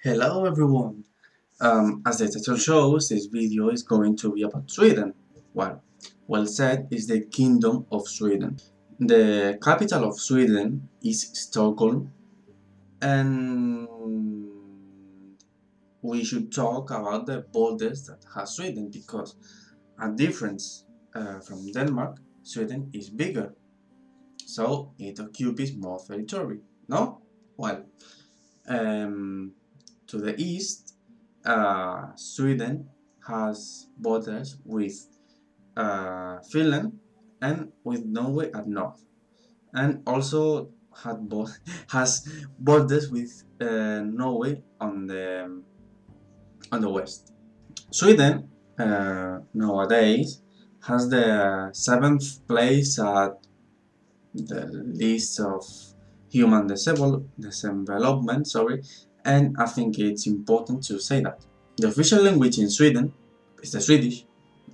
Hello everyone! As the title shows, this video is going to be about Sweden. Well said is the Kingdom of Sweden. The capital of Sweden is Stockholm, and we should talk about the borders that has Sweden because a difference from Denmark, Sweden is bigger, so it occupies more territory, no? Well, um, to the east, Sweden has borders with Finland and with Norway at north, and also has borders with Norway on the west. Sweden nowadays has the seventh place at the list of human development, and I think it's important to say that the official language in Sweden is the Swedish,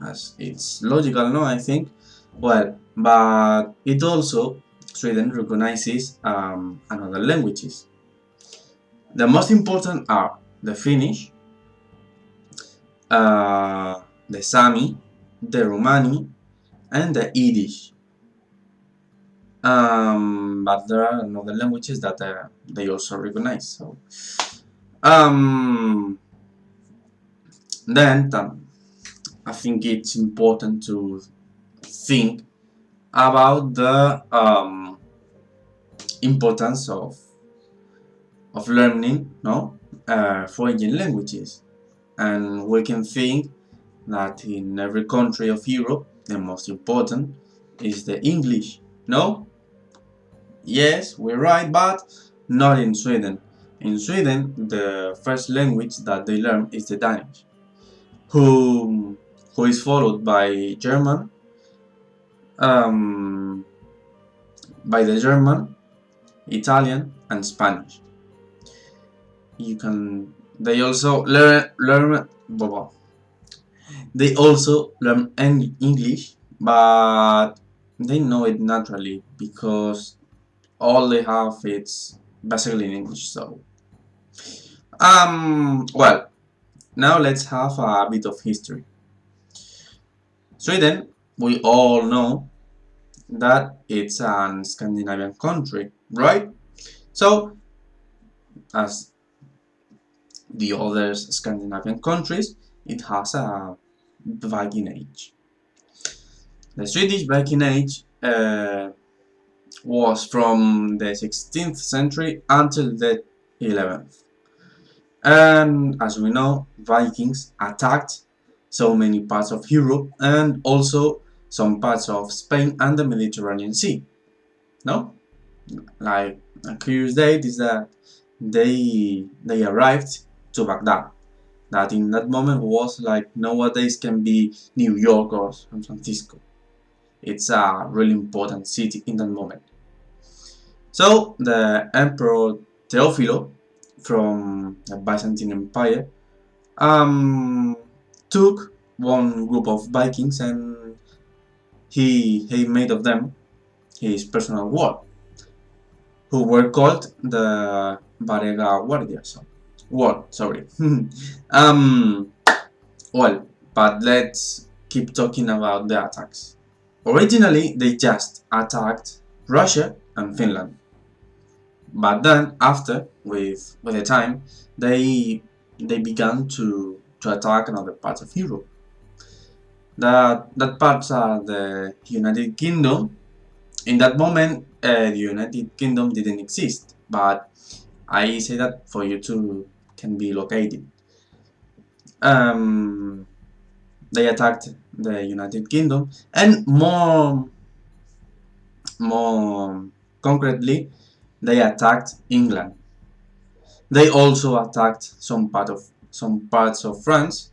as it's logical, no? I think. Well, but it also Sweden recognizes another languages. The most important are the Finnish, the Sami, the Romani, and the Yiddish. But there are other languages that they also recognize. So, then I think it's important to think about the importance of learning, no, foreign languages, and we can think that in every country of Europe, the most important is the English, no? Yes, we're right, but not in Sweden. In Sweden, the first language that they learn is the Danish, who is followed by um, the German, Italian, and Spanish. You can. They also learn. They also learn English, but they know it naturally because all they have it's basically in English. So, well, now let's have a bit of history. Sweden, we all know that it's an Scandinavian country, right? So, as the other Scandinavian countries, it has a Viking Age. The Swedish Viking Age was from the 16th century until the 11th. And as we know, Vikings attacked so many parts of Europe and also some parts of Spain and the Mediterranean Sea. No? Like a curious date is that they arrived to Baghdad. That in that moment was like nowadays can be New York or San Francisco. It's a really important city in that moment. So the Emperor Teofilo from the Byzantine Empire took one group of Vikings and he made of them his personal ward, who were called the Varega Guardia. Sorry. Well, but let's keep talking about the attacks. Originally, they just attacked Russia and Finland, but then after, with the time, they began to attack another parts of Europe. That parts are the United Kingdom. In that moment, the United Kingdom didn't exist, but I say that for you to can be located. They attacked the United Kingdom, and more concretely, they attacked England. They also attacked some parts of France,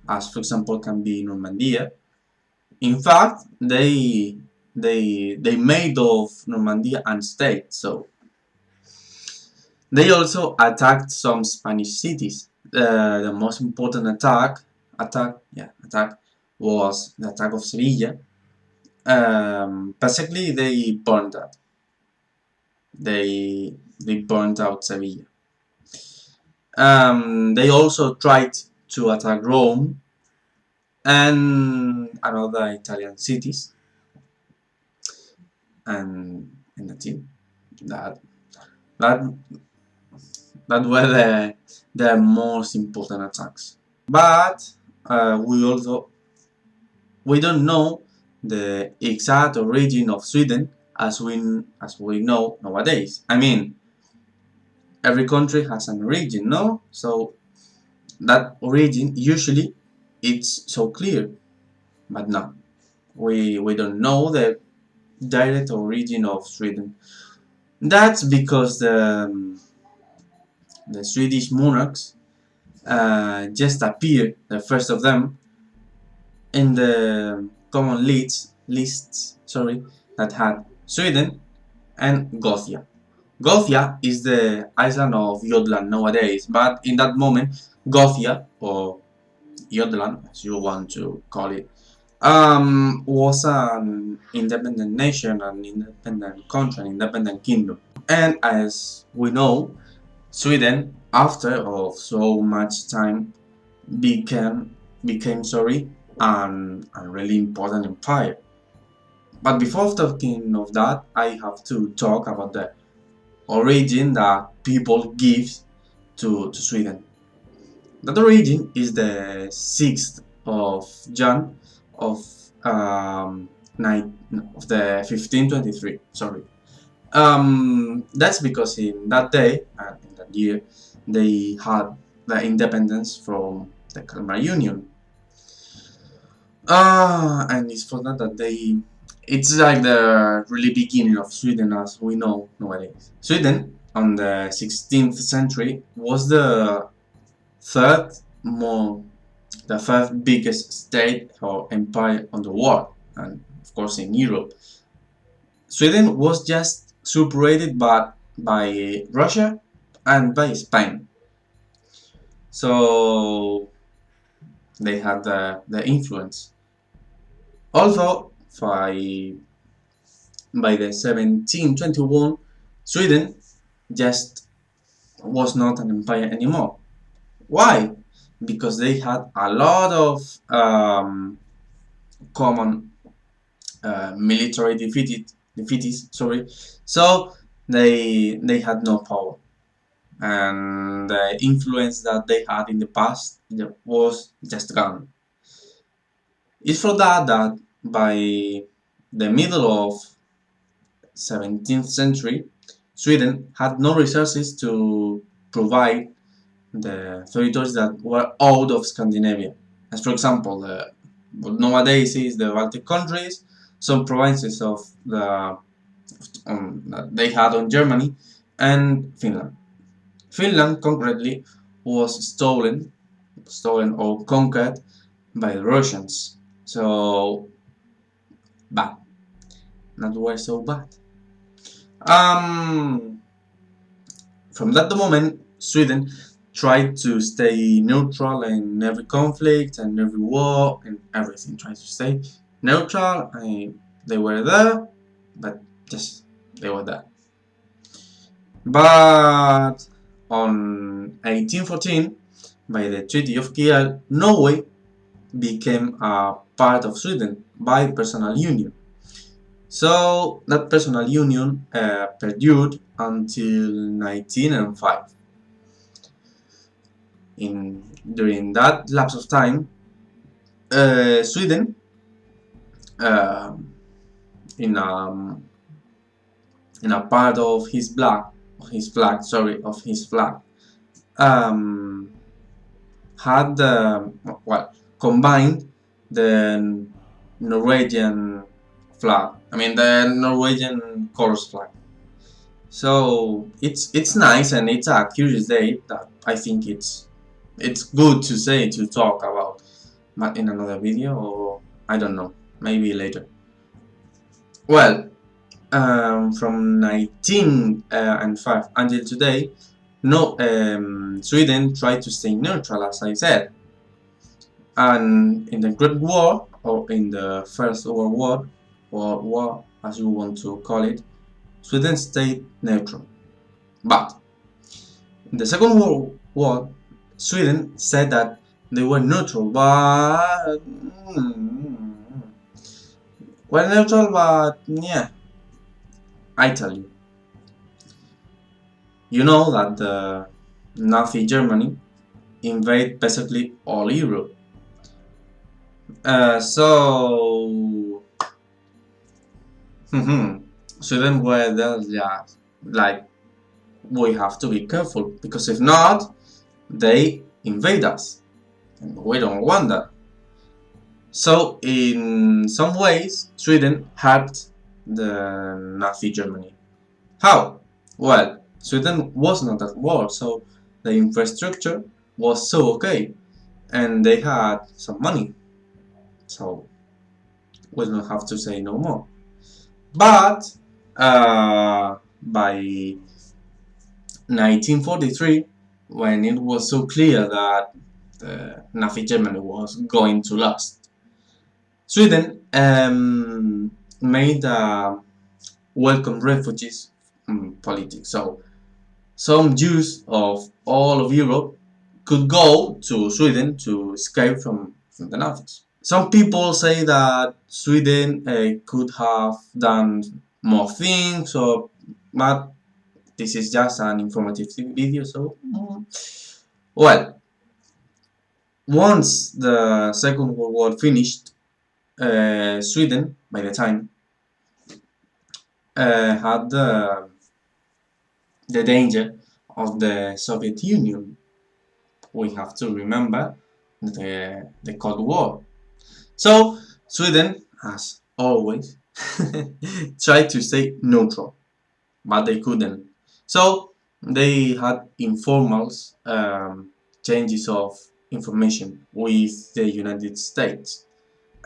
as for example can be Normandy. In fact, they made of Normandy an state, so they also attacked some Spanish cities. The most important attack was the attack of Sevilla. Basically, they burned that. They burned out Sevilla. They also tried to attack Rome and another Italian cities, and that's it. That that that were the most important attacks. But we don't know the exact origin of Sweden as we know nowadays. I mean, every country has an origin, no? So that origin usually it's so clear, but no, we don't know the direct origin of Sweden. That's because the Swedish monarchs just appeared, the first of them, in the common lists, sorry, that had Sweden and Gothia. Gothia is the island of Jutland nowadays, but in that moment, Gothia, or Jutland, as you want to call it, was an independent nation, an independent country, an independent kingdom. And as we know, Sweden, after of so much time, became a really important empire. But before talking of that, I have to talk about the origin that people give to Sweden. That origin is the 6th of Jan of of the 1523. Sorry. That's because in that day and in that year they had the independence from the Kalmar Union. And it's for that it's like the really beginning of Sweden as we know nowadays. Sweden on the 16th century was third more the third biggest state or empire on the world, and of course in Europe. Sweden was just separated by Russia and by Spain, so they had the influence. Although by the 1721, Sweden just was not an empire anymore. Why? Because they had a lot of common military defeats. Sorry, so they had no power, and the influence that they had in the past was just gone. It's for that by the middle of 17th century, Sweden had no resources to provide the territories that were out of Scandinavia. As for example, what nowadays is the Baltic countries, some provinces of that they had on Germany, and Finland. Finland concretely was stolen or conquered by the Russians. So bad, not were so bad. From that moment, Sweden tried to stay neutral in every conflict and every war and everything. Tried to stay neutral. They were there, but just they were there. But on 1814, by the Treaty of Kiel, Norway became a part of Sweden by personal union. So that personal union perdured until 1905. During that lapse of time, Sweden, in a part of his flag, had combined the Norwegian flag. I mean the Norwegian colors flag. So it's nice, and it's a curious day that I think it's good to talk about, but in another video, or I don't know, maybe later. Well, from 1905 until today, Sweden tried to stay neutral, as I said, and in the Great War, or in the First World War, or war as you want to call it, Sweden stayed neutral. But in the Second World War, Sweden said that they were neutral, but well, neutral, but yeah, I tell you, you know that the Nazi Germany invade basically all Europe. So Sweden were there, yeah, like we have to be careful because if not, they invade us, and we don't want that. So in some ways, Sweden helped the Nazi Germany. How? Well, Sweden was not at war, so the infrastructure was so okay, and they had some money, so we don't have to say no more. But by 1943, when it was so clear that Nazi Germany was going to last, Sweden made welcome refugees politics. So some Jews of all of Europe could go to Sweden to escape from the Nazis. Some people say that Sweden could have done more things, but this is just an informative video. So, well, once the Second World War finished, Sweden, by the time, had the danger of the Soviet Union. We have to remember the Cold War. So Sweden, as always, tried to stay neutral, but they couldn't. So they had informal changes of information with the United States.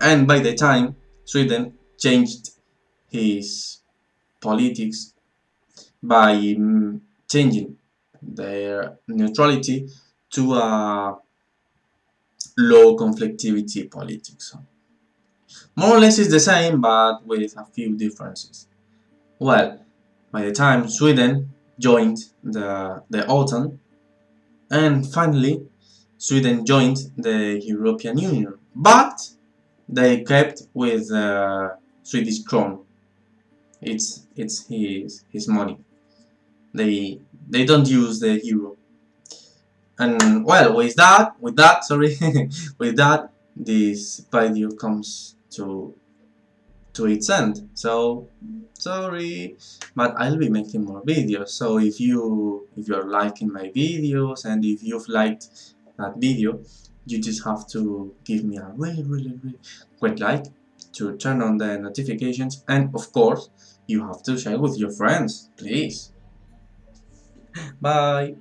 And by the time Sweden changed his politics by changing their neutrality to a low conflictivity politics. More or less it's the same, but with a few differences. Well, by the time Sweden joined the OTAN, and finally Sweden joined the European Union, but they kept with Swedish krona. It's his money. They don't use the euro. And well, with that, sorry, with that, this video comes to its end. So sorry, but I'll be making more videos. So if you're liking my videos and if you've liked that video, you just have to give me a really great like, to turn on the notifications, and of course you have to share with your friends, please. Bye.